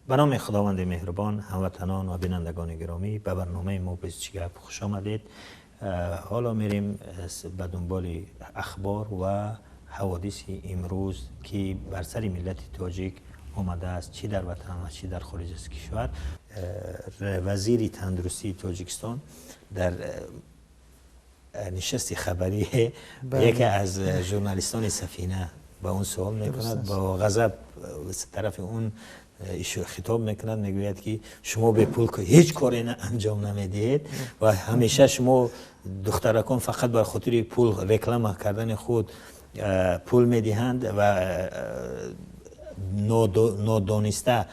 به نام خداوند مهربان، هموطنان و بینندگان گرامی، به برنامه ما 22 گپ خوش آمدید. حالا میریم به دنبال اخبار و حوادث امروز که بر سر ملت تاجیک آمده است، چی در وطن و چی در خارج از کشور. وزیر تندرستی تاجیکستان در نشست خبری یکی از ژورنالیستان سفینه با اون سوال میکند، با غضب طرف اون خطاب میکند، میگوید که شما به پول هیچ کاری انجام نمیدید و همیشه شما دخترکان فقط بر خاطر پول رکلام کردن خود پول میدهند و نادانسته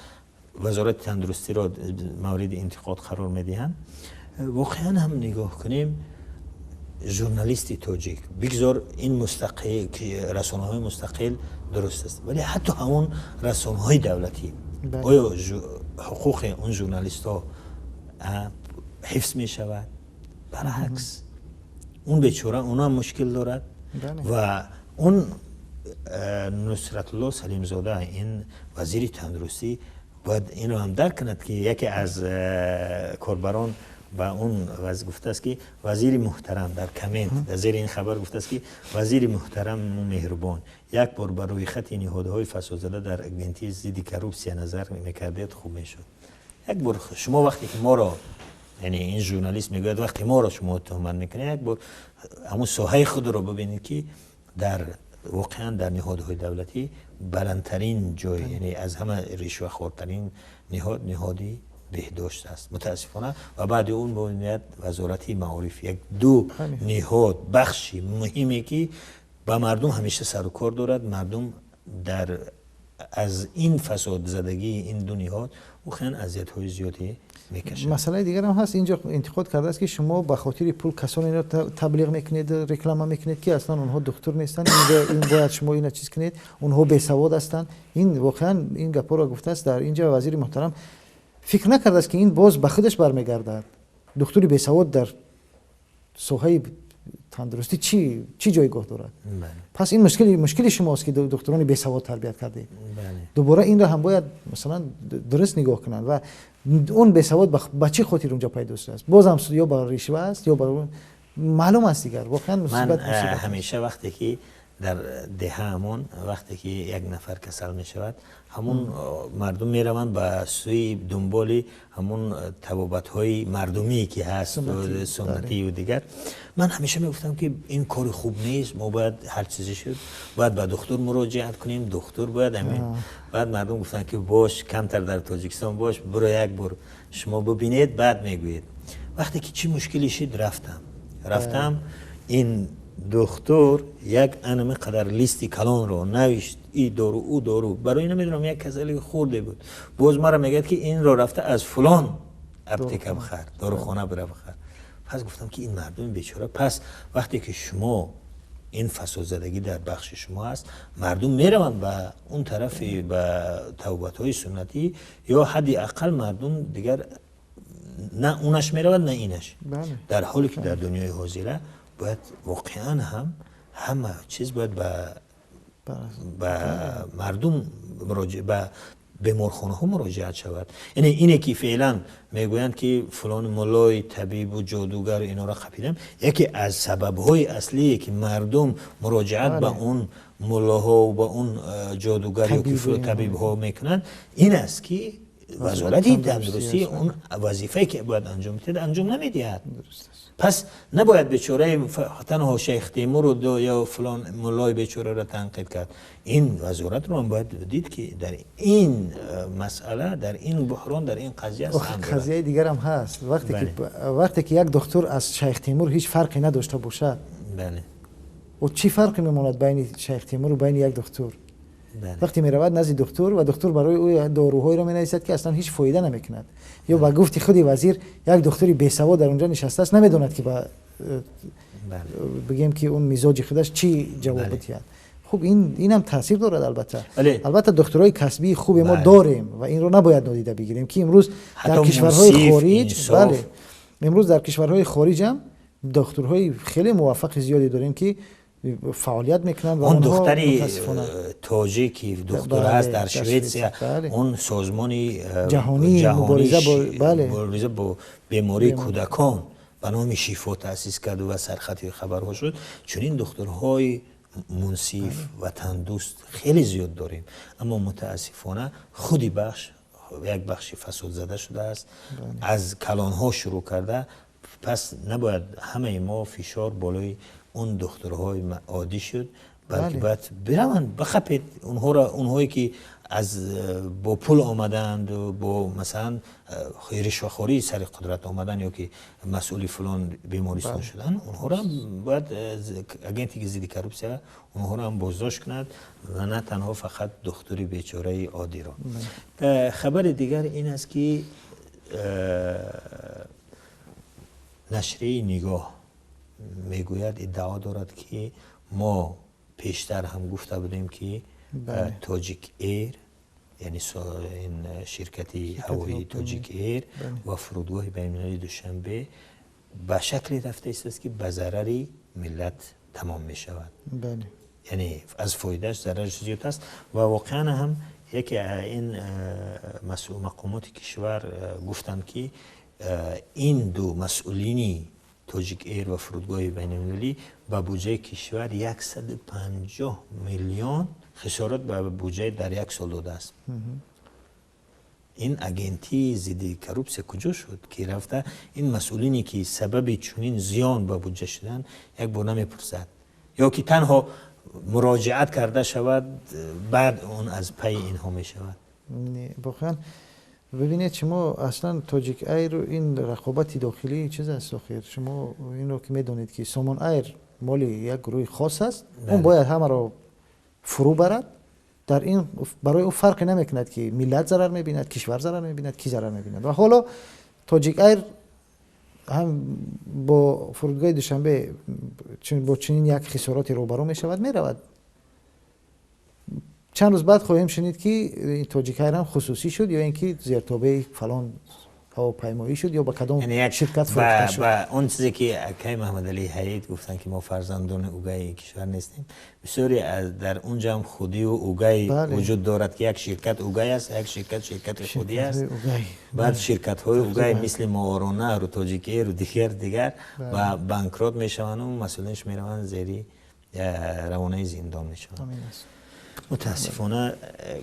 وزارت تندرستی را مورد انتقاد قرار میدهند. واقعا هم نگاه کنیم، ژورنالیستی تاجیک بگذار این مستقل که رسانه‌های مستقل درست است، ولی حتی همون رسانه‌های دولتی آیا حقوق اون ژورنالیست‌ها حفظ می شود؟ برعکس اون بیچاره اونا هم مشکل دارد و اون نصرت الله سلیم زاده این وزیر تندرستی باید این رو هم درک کند که یکی از کاربران و اون گفته است که وزیر محترم در کامنت در زیر این خبر گفته است که وزیر محترم و مهربان یک بار بر روی خط نهادهای فسادزده در اگنتی ضد کروپسیا نظر میکردید خوب میشد. یک بار شما وقتی که ما را، یعنی این ژورنالیست میگوید وقتی ما را شما تهمت میکنید، یک بار همون ساحه خود را ببینید که در واقعا در نهادهای دولتی بلندترین جای، یعنی از همه رشوه‌خوارترین نهادی بهداشت است متاسفانه، و بعد اون باید وزارت معارف، یک دو نهاد بخشی مهمی که با مردم همیشه سر و کار دارد. مردم در از این فساد زدگی این دو نهاد واقعا اذیت‌های زیادی میکشند. مسئله دیگر هم هست، اینجا انتقاد کرده است که شما به خاطر پول کسانی را تبلیغ میکنید، رکلام میکنید که اصلا اونها دکتر نیستن، این باید شما اینا چیز کنید، اونها بیسواد هستند. این واقعا این گپا را گفته است در اینجا وزیر محترم. فکر نکرده است که این باز به خودش برمیگردد. دکتری بیسواد در ساحه تندرستی چی جایگاه دارد؟ پس این مشکل شماست که دکتران بیسواد تربیت کردید. دوباره این را هم باید مثلا درست نگاه کنند و اون بیسواد به چه خاطر اونجا پیدا شده است. باز هم یا با رشوه است یا با معلوم است دیگر. واقعا من همیشه وقتی که در دهه‌مون وقتی که یک نفر کسل می شود، همون مردم می روند به سوی دنبال همون طبابت‌های مردمی که هست سنتی و دیگر. من همیشه می گفتم که این کار خوب نیست، ما باید هر چیزی شد باید به دکتر مراجعت کنیم، دکتر باید همین. بعد مردم گفتن که باش، کمتر در تاجیکستان باش، برو یک بار شما ببینید بعد میگویید. وقتی که چی مشکلی شد رفتم این دکتر یک انمه قدر لیستی کلان رو نوشت، ای دارو او دارو، برای نمیدونم یک کسلی خورده بود، باز مرا میگه که این رو رفته از فلان اپتیکا بخر، داروخانه بره بخر. پس گفتم که این مردم بیچاره. پس وقتی که شما این فساد زدگی در بخش شما هست، مردم میروند به اون طرف به توبت‌های سنتی، یا حدی اقل مردم دیگر نه اونش میروند نه اینش. در حالی که در دنیای حاضره باید واقعا همه چیز باید به مردم به بیمارخانه ها مراجعت شود. یعنی اینه که فعلا میگویند که فلان مولای طبیب و جادوگر اینا را خپیدم، یکی از سبب‌های اصلی که مردم مراجعت به اون مولاها و به اون جادوگر یا که طبیب ها میکنن این است که وزارت تندرستی اون وظیفه‌ای که باید انجام میده انجام نمیدهد. پس نباید بیچاره تنها شیخ تیمور رو یا فلان مولای بیچاره را تنقید کرد. این وزارت رو هم باید دید که در این مسئله، در این بحران، در این قضیه قضیه دیگر هم هست. وقتی که یک دکتر از شیخ تیمور هیچ فرقی نداشته باشد، و چی فرقی میماند بین شیخ تیمور و بین یک دکتر؟ وقتی می رود نزد دکتر و دکتر برای او داروهایی را می نویسد که اصلا هیچ فایده نمی کند، یا با گفتی خودی وزیر یک دکتری بیسواد در اونجا نشسته است نمیدوند که بگیم که اون مزاج خودش چی جواب بدهد. خب این هم تاثیر دارد. البته دکترای کسبی خوب ما داریم و این رو نباید نادیده بگیریم که امروز در کشورهای خارج، امروز در کشورهای خارج هم دکترهای خیلی موفق زیادی داریم که فعالیت میکنن و اون اونها دختری متاسفانه تاجیکی دختر بله، هست در در شویتسیا، بله. اون سازمانی جهانی مبارزه بله. مبارزه با بیماری کودکان به نام شیفا تأسیس کرد و سرخطی خبرها شد. چون این دخترهای منصف و تندوست خیلی زیاد داریم، اما متاسفانه خودی یک بخشی فساد زده شده است، از کلان ها شروع کرده. پس نباید همه ما فشار بالای اون دخترهای عادی شد، بلکه باید بروند بخپید اونهایی که از با پول آمدند و با مثلا رشوه‌خوری سر قدرت آمدن یا که مسئول فلان بیمارستان شدن، اونها را باید اگنتی که ضد کروپسیا اونها را هم بازداشت کند و نه تنها فقط دختری بیچاره عادی را. خبر دیگر این است که نشریه نگاه میگوید، ادعا دارد که ما پیشتر هم گفته بودیم که تاجیک ایر، یعنی این شرکتی هوایی تاجیک ایر و فرودگاه بین‌المللی دوشنبه به شکلی رفته است که به ضرر ملت تمام می شود. یعنی از فایدهش ضررش زیاد است و واقعا هم یکی این مسئول مقامات کشور گفتند که این دو مسئولینی تاجیک ایر و فرودگاه بین‌المللی با بودجه کشور 150 میلیون خسارت به بودجه در یک سال داده است. این اگنتی ضد کروپسیا کجا شد که رفته این مسئولینی که سبب چنین زیان به بودجه شدن یک بار نمیپرسد، یا که تنها مراجعت کرده شود بعد اون از پی اینها می شود. واقعا ببینید شما اصلا تاجیک ایر این رقابت داخلی چیز است آخر. شما این رو که میدونید که سامان ایر مال یک گروه خاص است، اون باید همه رو فرو برد. در این برای او فرق نمیکند که ملت ضرر میبیند، کشور ضرر میبیند، کی ضرر میبیند. و حالا تاجیک ایر هم با فرودگاه دوشنبه با چنین یک خساراتی روبرو میشود، میرود. چند روز بعد خواهیم شنید که این تاجیک ایر هم خصوصی شد یا اینکه زیرتابه فلان هواپیمایی شد یا با کدام شرکت فروخته شد. و اون چیزی که اکای محمد علی حیید گفتن که ما فرزندان اوگای کشور نیستیم، بسیاری در اونجا هم خودی و اوگای وجود دارد که یک شرکت اوگای است، یک شرکت خودی است. بعد شرکت های اوگای مثل ماورانه رو تاجیکی رو دیگر و بانکرات میشوند و مسئولینش میروند زیر روانه زندان میشوند. متاسفانه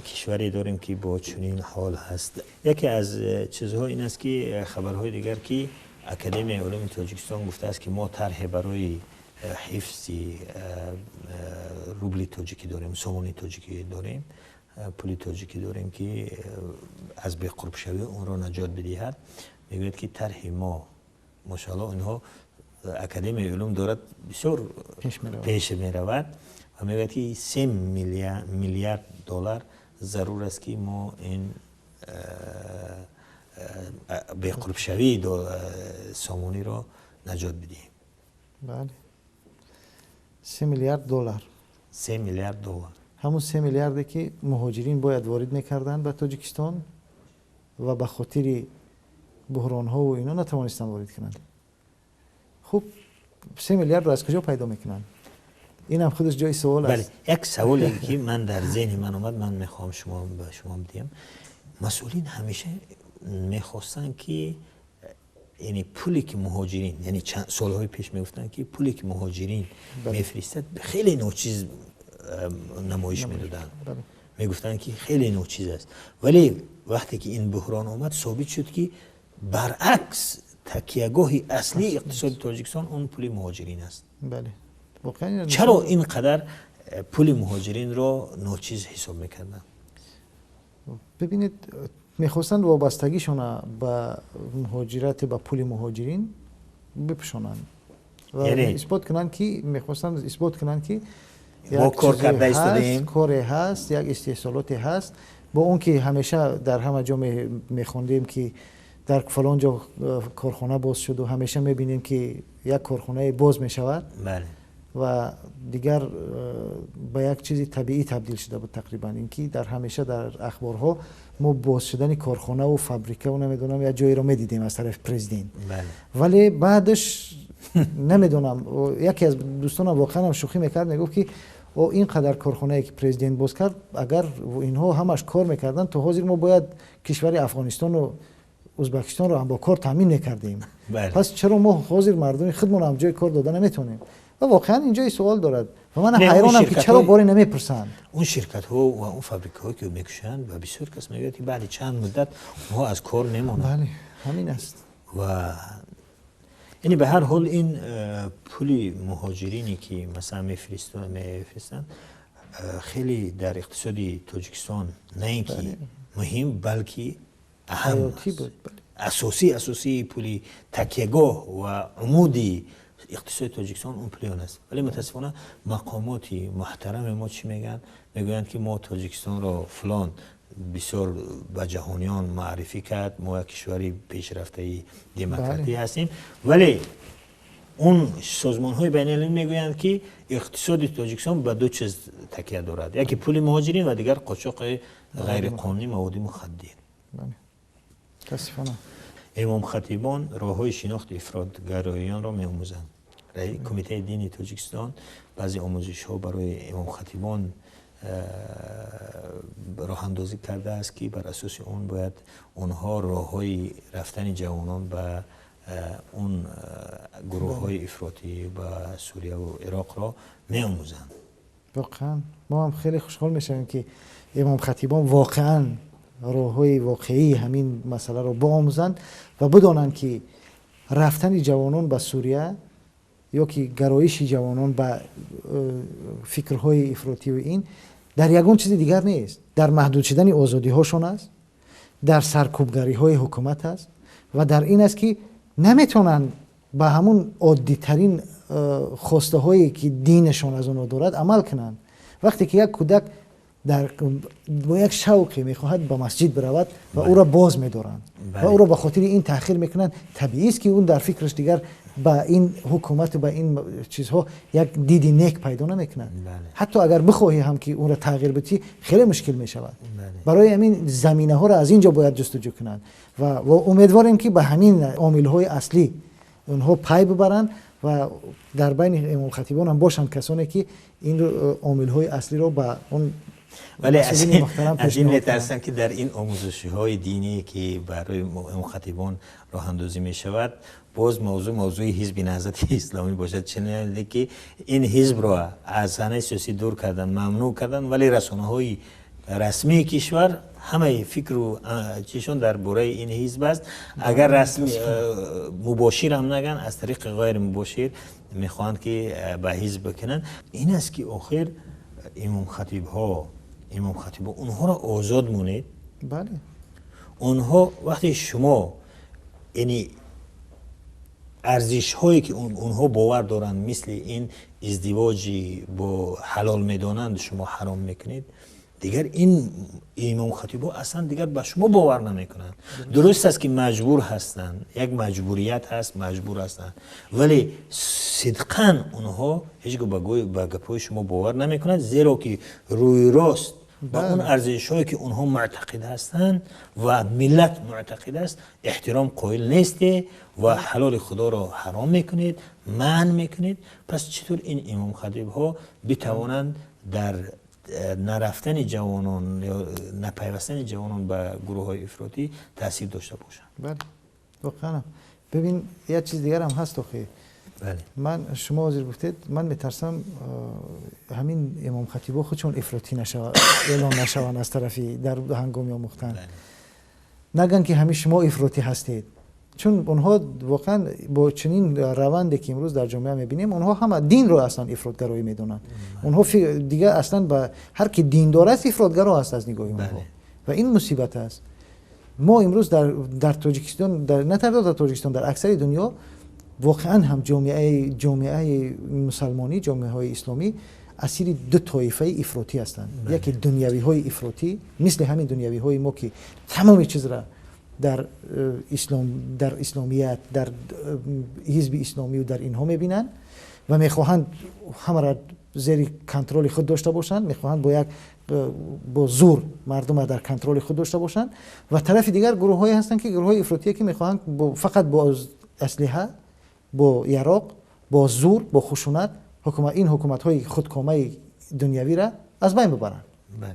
کشوری داریم که با چنین حال هست. یکی از چیزها این است که خبرهای دیگر که اکادمی علوم تاجیکستان گفته است که ما طرح برای حفظ روبل تاجیکی داریم، سومونی تاجیکی داریم، پولی تاجیکی داریم که از بی‌قرب شوی اون را نجات بدهد. میگوید که طرح ما ماشاءالله اینها اکادمی علوم دارد بسیار پیش می رود و میگوید که 3 میلیارد دلار ضرور است که ما این بی‌قرب شوی سامونی را نجات بدهیم. بله 3 میلیارد دلار. 3 میلیارد دلار همون 3 میلیاردی که مهاجرین باید وارد میکردن به تاجیکستان و به خاطر بحران ها و اینا نتوانستن وارد کنند. خب 3 میلیارد رو از کجا پیدا میکنن؟ این هم خودش جای سوال است. بله، یک سوالی که من در ذهن من اومد، من میخوام به شما بدیم. مسئولین همیشه میخواستن که یعنی پولی که مهاجرین، یعنی چند سالهای پیش میگفتن که پولی که مهاجرین میفرستد خیلی نوچیز نمایش میدادن، میگفتن که خیلی نوچیز است، ولی وقتی که این بحران آمد ثابت شد که برعکس تکیهگاه اصلی اقتصاد تاجیکستان اون پول مهاجرین است. بله. چرا اینقدر پول مهاجرین را ناچیز حساب میکردن؟ ببینید میخواستن وابستگیشون به مهاجرت به پول مهاجرین بپوشانن و یعنی اثبات کنن که میخواستن اثبات کنن که ما کار کرده ایستادیم، کاری هست، یک استحصالاتی هست. با اون که همیشه در همه جا میخوندیم که در فلان جا کارخانه باز شد و همیشه میبینیم که یک کارخانه باز میشود. بله. و دیگر به یک چیزی طبیعی تبدیل شده بود تقریبا. اینکه در همیشه در اخبارها ما باز شدن کارخانه و فابریکه و نمیدونم یا جایی رو میدیدیم از طرف پرزیدنت. بله. ولی بعدش نمیدونم یکی از دوستانم واقعا هم شوخی میکرد میگفت که او اینقدر کارخانه‌ای که پرزیدنت باز کرد اگر اینها همش کار میکردن تو حاضر ما باید کشور افغانستان و ازبکستان رو هم با کار تامین میکردیم. پس چرا ما حاضر مردم خودمون هم جای کار دادن نمیتونیم؟ و واقعا اینجا این سوال دارد و من حیرانم که چرا باری نمیپرسن. اون شرکت ها و اون فابریک هایی که میکشن و بسیار کس میگه که بعد چند مدت اونها از کار نمونن. بله همین است. و یعنی به هر حال این پول مهاجرینی که مثلا میفرستن خیلی در اقتصادی تاجیکستان نه اینکه مهم بلکه اهم بود. اساسی پولی تکیهگاه و عمودی اقتصاد تاجیکستان اون پلیون است. ولی متاسفانه مقاماتی محترم ما چی میگن؟ میگن که ما تاجیکستان رو فلان بسیار به جهانیان معرفی کرد، ما کشوری پیشرفته دموکراتی هستیم، ولی اون سازمان های بین المللی میگویند که اقتصاد تاجیکستان به دو چیز تکیه دارد، یکی پول مهاجرین و دیگر قاچاق غیر قانونی مواد مخدر. متاسفانه امام خطیبان راههای شناخت افراطگرایان را می‌آموزند. کمیته دینی تاجیکستان بعضی آموزش ها برای امام خطیبان راه اندازی کرده است که بر اساس اون باید اونها راههای رفتن جوانان به اون گروه های افراطی و سوریه و عراق را می‌آموزند. واقعا ما هم خیلی خوشحال میشیم که امام خطیبان واقعا راههای واقعی همین مسئله رو بیاموزند و بدانند که رفتن جوانان به سوریه یا که گرایش جوانان به فکرهای افراطی و این در یگان چیز دیگر نیست، در محدود شدن آزادی هاشون است، در سرکوبگری های حکومت است و در این است که نمیتونن به همون عادی ترین خواسته هایی که دینشون از اون دارد عمل کنن. وقتی که یک کودک با یک شوقی میخواهد به مسجد برود و او را باز میدارند و او را به خاطر این تأخیر میکنند، طبیعی است که اون در فکرش دیگر با این حکومت و با این چیزها یک دیدی نیک پیدا نمیکنند. حتی اگر بخواهی هم که اون را تغییر بدی خیلی مشکل میشود. برای همین زمینه ها را از اینجا باید جستجو کنند و امیدواریم که به همین عامل های اصلی اونها پی ببرند و در بین امام خطیبان هم باشند کسانی که این عامل های اصلی را با اون ولی از این میترسم که در این آموزشی های دینی که برای مخاطبان راه اندازی می شود باز موضوع حزب نهضت اسلامی باشد، چنانه که این حزب را از صحنه سیاسی دور کردن، ممنوع کردن، ولی رسانه های رسمی کشور همه فکر و چیشون در باره این حزب است. اگر رسمی مباشر هم نگن، از طریق غیر مباشر میخواهند که به حزب بکنن. این است که آخر امام خطیب اونها را آزاد مونید. بله. اونها وقتی شما یعنی ارزش هایی که اونها باور دارن مثل این ازدواجی با حلال میدانند شما حرام میکنید، دیگر این امام خطیبا اصلا دیگر به شما باور نمیکنند. درست است که مجبور هستند، یک مجبوریت هست، مجبور هستند، ولی صدقاً اونها هیچ به گپای شما باور نمیکنند، زیرا که روی راست با اون ارزش‌هایی که اونها معتقد هستند و ملت معتقد است احترام قائل نیستی و حلال خدا را حرام میکنید، منع میکنید. پس چطور این امام خطیب ها بتوانند در نرفتن جوانان یا نپیوستن جوانان به گروه های افراطی تاثیر داشته باشند؟ بله واقعا. ببین یه چیز دیگر هم هست آخه. بله. شما حاضر گفتید، من میترسم همین امام خطیبا خودشون افراطی اعلان نشوند از طرفی در هنگامی آموختن. بله. نگن که همه شما افراطی هستید، چون اونها واقعا با چنین روندی که امروز در جامعه میبینیم اونها هم دین رو اصلا افراطگرایی میدونن. اونها دیگه اصلا با هر کی دین داره است افراطگرا است از نگاه اونها. و این مصیبت است. ما امروز در تاجیکستان، نه تنها در تاجیکستان، در اکثر دنیا واقعا هم جامعه مسلمانی، جامعه های اسلامی اسیر دو طایفه افراطی هستند. یکی دنیوی های افراطی مثل همین دنیوی های ما که تمام چیز را در اسلامیت، در حزب اسلامی و در اینها میبینن و میخواهند همه را زیر کنترل خود داشته باشند، میخواهند با زور مردم را در کنترل خود داشته باشند. و طرف دیگر گروه های هستند که گروه های افراطی که میخواهند فقط با اسلحه، با یراق با زور با خشونت این حکومت های خودکامه دنیوی را از بین ببرند. بله.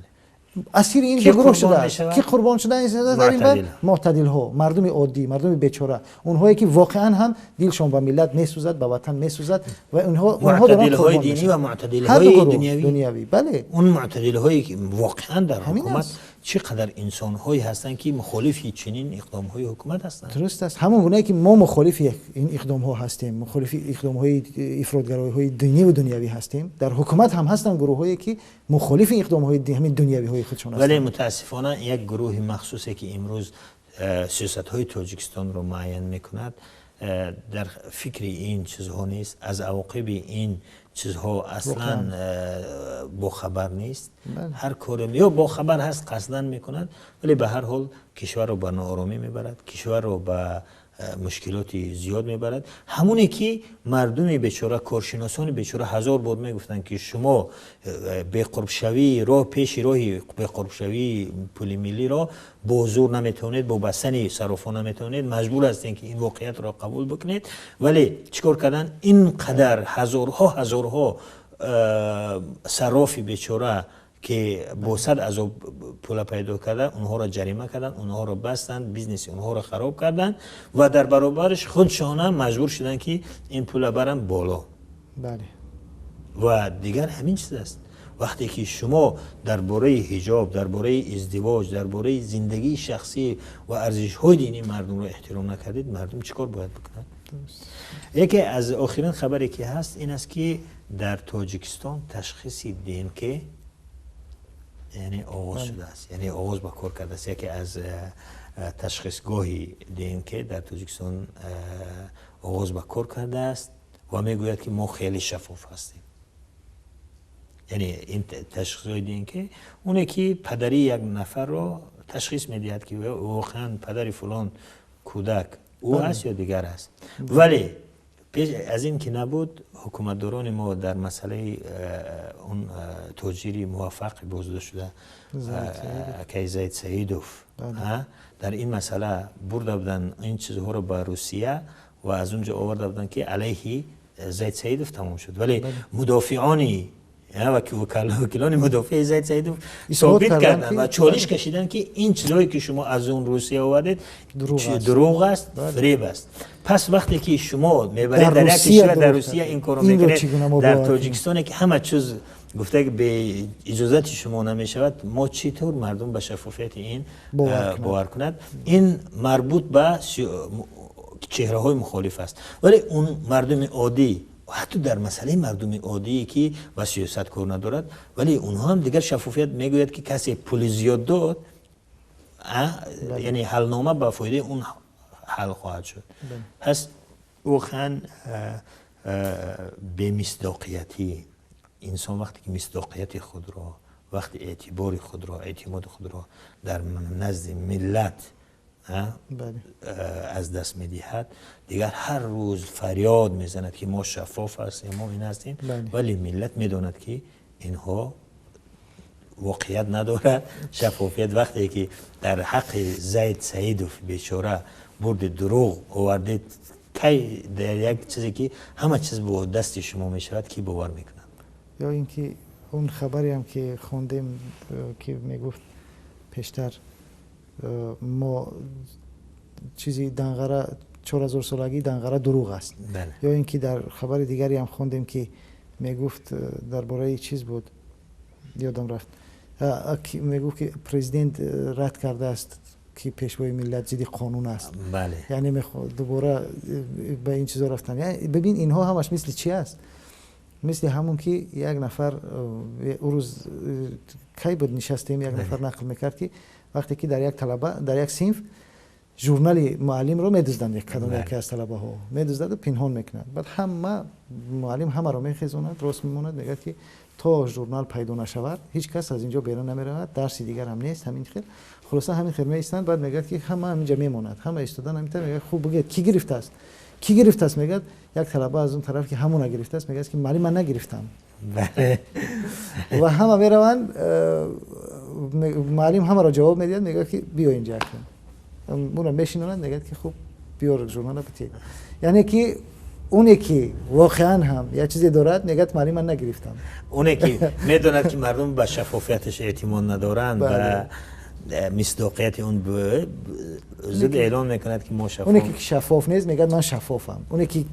اسیر این گروه شده کی قربان شده این در این بعد معتدل ها، مردم عادی، مردم بیچاره، اونهایی که واقعا هم دلشون به ملت میسوزد، به وطن میسوزد و اونها معتدل های دینی و معتدل های دنیوی. بله اون معتدل هایی که واقعا در حکومت چقدر انسان هایی هستند که مخالف چنین اقدام های حکومت هستند. درست است. همون گونه که ما مخالف این اقدام ها هستیم، مخالف اقدام های افراطگرایی های دینی و دنیوی هستیم، در حکومت هم هستن گروه هایی که مخالف اقدام های همین دنیوی های خودشون هستند. ولی متاسفانه یک گروه مخصوصی که امروز سیاست های تاجیکستان رو معین میکند در فکر این چیزها نیست، از عواقب این چیزها اصلا با خبر نیست. هر کاری یا با خبر هست قصداً میکند، ولی به هر حال کشور رو به ناآرامی میبرد، کشور رو به مشکلاتی زیاد میبرد. همونی که مردم بیچاره، کارشناسان بیچاره هزار بار میگفتن که شما به قرب شوی راه پیش راهی به قرب شوی پول ملی را با زور نمیتونید، با بستن صرافا نمیتونید، مجبور هستین که این واقعیت را قبول بکنید. ولی چیکار کردن؟ اینقدر هزارها صرافی بیچاره که با صد از پول پیدا کردن، اونها را جریمه کردن، اونها را بستن، بیزنس اونها را خراب کردن و در برابرش خودشان هم مجبور شدن که این پول برن بالا. بله. و دیگر همین چیز است. وقتی که شما درباره حجاب، درباره ازدواج، درباره زندگی شخصی و ارزش‌های دینی مردم را احترام نکردید، مردم چیکار باید بکنند؟ یکی از آخرین خبری که هست این است که در تاجیکستان تشخیص DNK یعنی آغاز شده است، یعنی آغاز با کار کرده است. یکی از تشخیصگاهی DNK در تاجیکستان آغاز با کار کرده است و میگوید که ما خیلی شفاف هستیم. یعنی این تشخیص DNK اونه که پدری یک نفر رو تشخیص میدهد که واقعا پدر فلان کودک او است یا دیگر است. ولی از این که نبود، حکومتداران ما در مسئله اون تاجری موفق بازداشت شده که زید سعیدوف در این مسئله برده بودن این چیزها رو به روسیه و از اونجا آورده بودن که علیه زید سعیدوف تمام شد. ولی مدافعانی و وکیلان مدافع زید سعیدوف ثابت کردن و چالش کشیدن که این چیزایی که شما از اون روسیه آوردید دروغ است، فریب است. پس وقتی که شما میبرید در یک کشور در روسیه این کارو میکنید، در تاجیکستان که همه چیز گفته که به اجازت شما نمیشود، ما چطور مردم به شفافیت این باور کند؟ این مربوط به چهره های مخالف است. ولی اون مردم عادی، حتی در مسئله مردم عادی که با سیاست کار ندارد، ولی اونها هم دیگر شفافیت میگوید که کسی پول زیاد داد، یعنی حلنامه به فایده اون حل خواهد شد. پس واقعا به مصداقیتی انسان وقتی که مصداقیت خود را، وقتی اعتبار خود را، اعتماد خود را در نزد ملت از دست میدهد، دیگر هر روز فریاد میزند که ما شفاف هستیم، ما این هستیم، ولی ملت میداند که اینها واقعیت ندارد. شفافیت وقتی که در حق زید سعیدوف بیچاره برد دروغ آوردید، کی در یک چیزی که همه چیز با دست شما میشود کی باور میکنند؟ یا اینکه اون خبری هم که خوندیم که میگفت پیشتر ما چیزی دنغره 4000 سالگی دنغره دروغ است. یا اینکه در خبر دیگری هم خوندیم که میگفت درباره چیز بود، یادم رفت، میگفت که پرزیدنت رد کرده است که پیشوای ملت ضد قانون است. بله. یعنی دوباره به این چیزا رفتن. یعنی ببین اینها همش مثل چی است؟ مثل همون که یک نفر روز کی بود نشستیم، یک نفر نقل میکرد که وقتی که در یک طلبه در یک صنف ژورنال معلم رو میدزدن، یک کدام یکی از طلبه ها میدزدن و پنهان میکنند. بعد همه معلم همه رو میخیزوند، راست میموند، میگه که تا ژورنال پیدا نشود هیچ کس از اینجا بیرون نمیرود، درسی دیگر هم نیست. همین خیر خلاصه همین خیر میستند. بعد میگه که همه همینجا میموند، همه استادان همین. میگه خوب بگید کی گرفته است، کی گرفته است؟ میگه یک طلبه از اون طرف که همون گرفته است میگه که معلم من نگرفتم. و همه میروند، معلم همه را جواب میدهد، میگه که بیا اینجا کن. اونم میشینند، میگه که خوب بیار ژورنال بتی. یعنی که اونی که واقعا هم یه چیزی دارد میگه مالی من نگرفتم. اونی که میدوند که مردم به شفافیتش اعتماد ندارند و مصداقیت اون زود اعلام میکند که ما شفاف. اونی که شفاف نیست میگه من شفافم. اونی که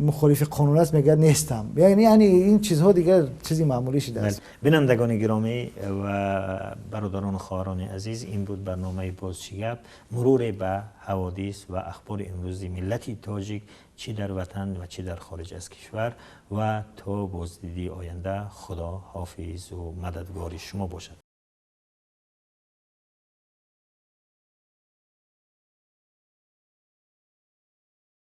مخالف قانون است میگه نیستم. یعنی این چیزها دیگه چیزی معمولی شده است. بینندگان گرامی و برادران و خواهران عزیز، این بود برنامه بازچگپ، مرور به حوادث و اخبار امروزی ملت تاجیک چی در وطن و چی در خارج از کشور. و تا بازدیدی آینده، خدا حافظ و مددگار شما باشد.